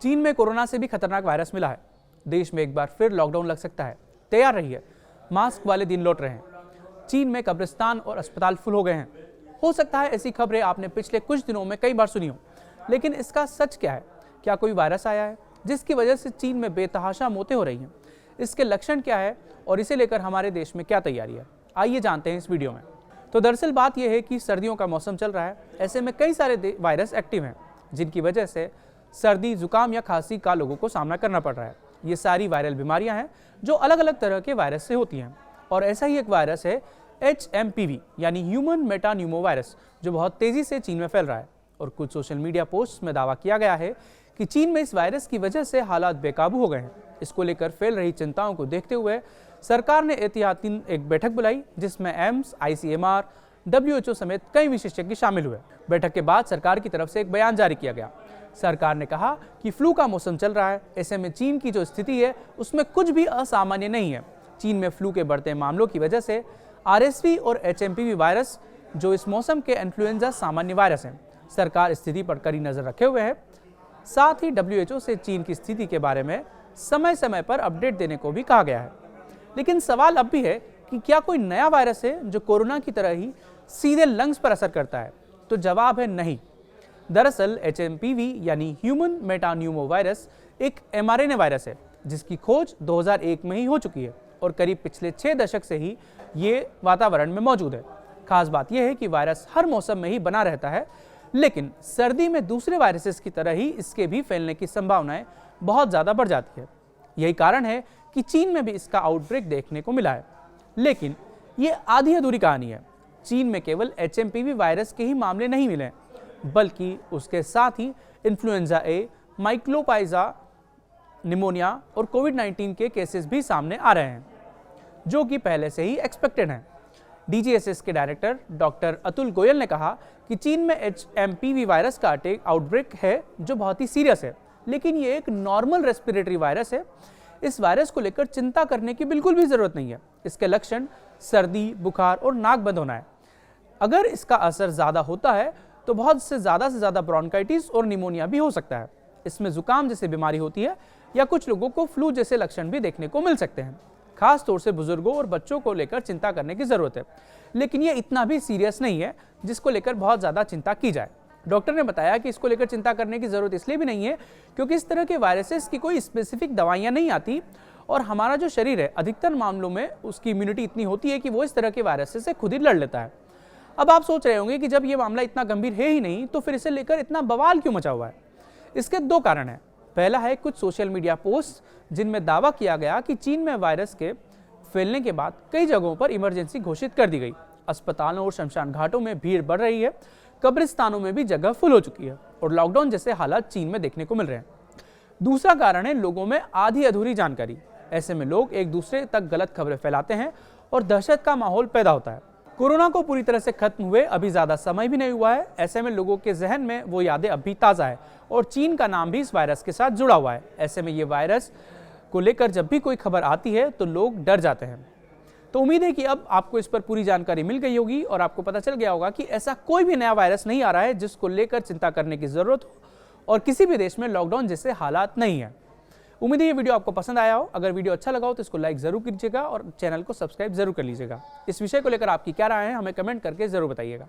चीन में कोरोना से भी खतरनाक वायरस मिला है। देश में एक बार फिर लॉकडाउन लग सकता है। तैयार रहिए, मास्क वाले दिन लौट रहे हैं। चीन में कब्रिस्तान और अस्पताल फुल हो गए हैं। हो सकता है ऐसी खबरें आपने पिछले कुछ दिनों में कई बार सुनी हो, लेकिन इसका सच क्या है? क्या कोई वायरस आया है जिसकी वजह से चीन में बेतहाशा मौतें हो रही हैं? इसके लक्षण क्या है और इसे लेकर हमारे देश में क्या तैयारी है? आइए जानते हैं इस वीडियो में। तो दरअसल बात यह है कि सर्दियों का मौसम चल रहा है। ऐसे में कई सारे वायरस एक्टिव हैं, जिनकी वजह से सर्दी, जुकाम या खांसी का लोगों को सामना करना पड़ रहा है। ये सारी वायरल बीमारियां हैं जो अलग अलग तरह के वायरस से होती हैं। और ऐसा ही एक वायरस है HMPV यानी ह्यूमन मेटान्यूमो वायरस, जो बहुत तेजी से चीन में फैल रहा है। और कुछ सोशल मीडिया पोस्ट में दावा किया गया है कि चीन में इस वायरस की वजह से हालात बेकाबू हो गए हैं। इसको लेकर फैल रही चिंताओं को देखते हुए सरकार ने एहतियाती एक बैठक बुलाई, जिसमें एम्स, ICMR, WHO समेत कई विशेषज्ञ शामिल हुए। बैठक के बाद सरकार की तरफ से एक बयान जारी किया गया। सरकार ने कहा कि फ्लू का मौसम चल रहा है, ऐसे में चीन की जो स्थिति है उसमें कुछ भी असामान्य नहीं है। चीन में फ्लू के बढ़ते मामलों की वजह से RSV और HMPV वायरस, जो इस मौसम के इन्फ्लुएंजा सामान्य वायरस हैं। सरकार स्थिति पर कड़ी नजर रखे हुए है। साथ ही WHO से चीन की स्थिति के बारे में समय समय पर अपडेट देने को भी कहा गया है। लेकिन सवाल अब भी है कि क्या कोई नया वायरस है जो कोरोना की तरह ही सीधे लंग्स पर असर करता है? तो जवाब है नहीं। दरअसल HMPV यानी ह्यूमन मेटान्यूमो वायरस एक mRNA वायरस है, जिसकी खोज 2001 में ही हो चुकी है और करीब पिछले 6 दशक से ही ये वातावरण में मौजूद है। खास बात यह है कि वायरस हर मौसम में ही बना रहता है, लेकिन सर्दी में दूसरे वायरसेस की तरह ही इसके भी फैलने की संभावनाएं बहुत ज्यादा बढ़ जाती है। यही कारण है कि चीन में भी इसका आउटब्रेक देखने को मिला है। लेकिन ये आधी अधूरी कहानी है। चीन में केवल HMPV वायरस के ही मामले नहीं मिले, बल्कि उसके साथ ही इन्फ्लुएंजा A, माइक्रोप्लाज्मा, निमोनिया और कोविड-19 के केसेस भी सामने आ रहे हैं, जो कि पहले से ही एक्सपेक्टेड हैं। DGSS के डायरेक्टर डॉक्टर अतुल गोयल ने कहा कि चीन में HMPV वायरस का आउटब्रेक है, जो बहुत ही सीरियस है, लेकिन ये एक नॉर्मल रेस्पिरेटरी वायरस है। इस वायरस को लेकर चिंता करने की बिल्कुल भी जरूरत नहीं है। इसके लक्षण सर्दी, बुखार और नाक बंद होना है। अगर इसका असर ज्यादा होता है तो बहुत से ज्यादा ब्रोंकाइटिस और निमोनिया भी हो सकता है। इसमें जुकाम जैसी बीमारी होती है या कुछ लोगों को फ्लू जैसे लक्षण भी देखने को मिल सकते हैं। खास तौर से बुजुर्गों और बच्चों को लेकर चिंता करने की जरूरत है, लेकिन ये इतना भी सीरियस नहीं है जिसको लेकर बहुत ज्यादा चिंता की जाए। डॉक्टर ने बताया कि इसको लेकर चिंता करने की जरूरत इसलिए भी नहीं है क्योंकि इस तरह के वायरसेस की कोई स्पेसिफिक दवाइयां नहीं आती और हमारा जो शरीर है, अधिकतर मामलों में उसकी इम्यूनिटी इतनी होती है कि वो इस तरह के वायरसेस से खुद ही लड़ लेता है। अब आप सोच रहे होंगे कि जब ये मामला इतना गंभीर है ही नहीं, तो फिर इसे लेकर इतना बवाल क्यों मचा हुआ है? इसके 2 कारण हैं। पहला है कुछ सोशल मीडिया पोस्ट जिनमें दावा किया गया कि चीन में वायरस के फैलने के बाद कई जगहों पर इमरजेंसी घोषित कर दी गई। अस्पतालों और शमशान घाटों में भीड़ बढ़ रही है, कब्रिस्तानों में भी जगह फुल हो चुकी है और लॉकडाउन जैसे हालात चीन में देखने को मिल रहे हैं। दूसरा कारण है लोगों में आधी अधूरी जानकारी। ऐसे में लोग एक दूसरे तक गलत खबरें फैलाते हैं और दहशत का माहौल पैदा होता है। कोरोना को पूरी तरह से खत्म हुए अभी ज्यादा समय भी नहीं हुआ है। ऐसे में लोगों के जहन में वो यादें अब भी ताजा है और चीन का नाम भी इस वायरस के साथ जुड़ा हुआ है। ऐसे में ये वायरस को लेकर जब भी कोई खबर आती है तो लोग डर जाते हैं। तो उम्मीद है कि अब आपको इस पर पूरी जानकारी मिल गई होगी और आपको पता चल गया होगा कि ऐसा कोई भी नया वायरस नहीं आ रहा है जिसको लेकर चिंता करने की जरूरत हो और किसी भी देश में लॉकडाउन जैसे हालात नहीं है। उम्मीद है ये वीडियो आपको पसंद आया हो। अगर वीडियो अच्छा लगा हो तो इसको लाइक जरूर कीजिएगा और चैनल को सब्सक्राइब जरूर कर लीजिएगा। इस विषय को लेकर आपकी क्या राय है, हमें कमेंट करके जरूर बताइएगा।